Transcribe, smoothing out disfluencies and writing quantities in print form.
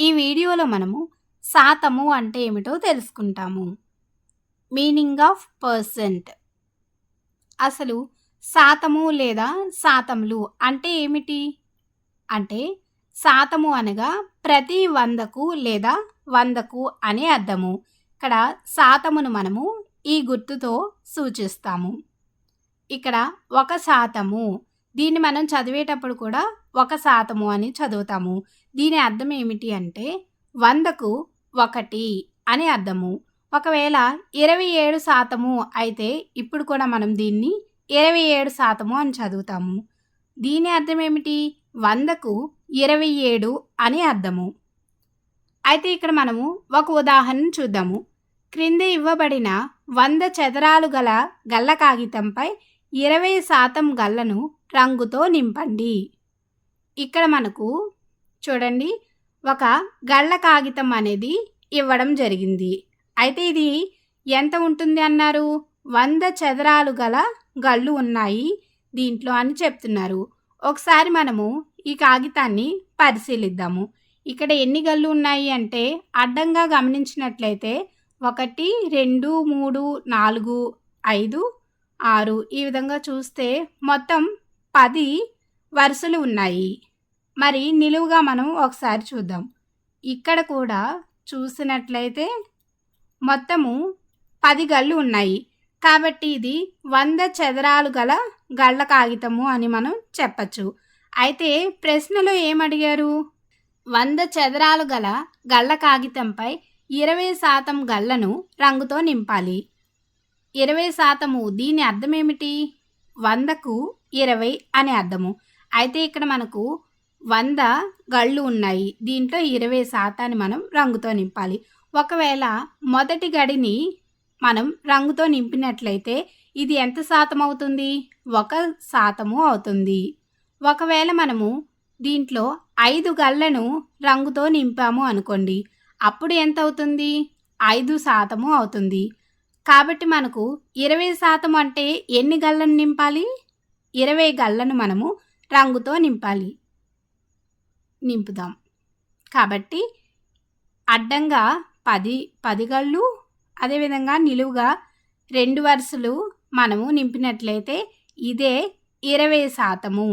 ఈ వీడియోలో మనము శాతము అంటే ఏమిటో తెలుసుకుంటాము. Meaning of percent. అసలు శాతము లేదా శాతములు అంటే ఏమిటి? అంటే శాతము అనగా ప్రతి 100కు లేదా 100కు అని అర్థము. ఇక్కడ శాతమును మనము ఈ గుర్తుతో సూచిస్తాము. ఇక్కడ 1% దీన్ని మనం చదివేటప్పుడు కూడా 1% అని చదువుతాము. దీని అర్థం ఏమిటి అంటే 100కు 1 అని అర్థము. ఒకవేళ 27% అయితే ఇప్పుడు కూడా మనం దీన్ని 27% అని చదువుతాము. దీని అర్థం ఏమిటి? 100కు 27 అని అర్థము. అయితే ఇక్కడ మనము ఒక ఉదాహరణ చూద్దాము. క్రింద ఇవ్వబడిన 100 చదరాలు గల గల్ల కాగితంపై 20% గల్లను రంగుతో నింపండి. ఇక్కడ మనకు చూడండి, ఒక గళ్ళ కాగితం అనేది ఇవ్వడం జరిగింది. అయితే ఇది ఎంత ఉంటుంది అన్నారు? 100 చదరాలు గల గళ్ళు ఉన్నాయి దీంట్లో అని చెప్తున్నారు. ఒకసారి మనము ఈ కాగితాన్ని పరిశీలిద్దాము. ఇక్కడ ఎన్ని గళ్ళు ఉన్నాయి అంటే అడ్డంగా గమనించినట్లయితే 1 2 3 4 5 6 ఈ విధంగా చూస్తే మొత్తం 10 వరుసలు ఉన్నాయి. మరి నిలువుగా మనం ఒకసారి చూద్దాం. ఇక్కడ కూడా చూసినట్లయితే మొత్తము 10 గళ్ళు ఉన్నాయి. కాబట్టి ఇది 100 చదరాలు గల గళ్ళ కాగితము అని మనం చెప్పచ్చు. అయితే ప్రశ్నలో ఏమడిగారు? 100 చదరాలు గల గళ్ళ కాగితంపై 20% గళ్ళను రంగుతో నింపాలి. 20% దీని అర్థం ఏమిటి? 100కు 20 అని అర్థము. అయితే ఇక్కడ మనకు 100 గళ్ళు ఉన్నాయి. దీంట్లో 20% మనం రంగుతో నింపాలి. ఒకవేళ మొదటి గడిని మనం రంగుతో నింపినట్లయితే ఇది ఎంత శాతం అవుతుంది? 1% అవుతుంది. ఒకవేళ మనము దీంట్లో 5 గళ్ళను రంగుతో నింపాము అనుకోండి, అప్పుడు ఎంత అవుతుంది? 5% అవుతుంది. కాబట్టి మనకు 20% అంటే ఎన్ని గళ్ళను నింపాలి? 20 గళ్ళను మనము రంగుతో నింపుదాం. కాబట్టి అడ్డంగా 10 గళ్ళు, అదేవిధంగా నిలువుగా 2 వరుసలు మనము నింపినట్లయితే ఇదే 20%.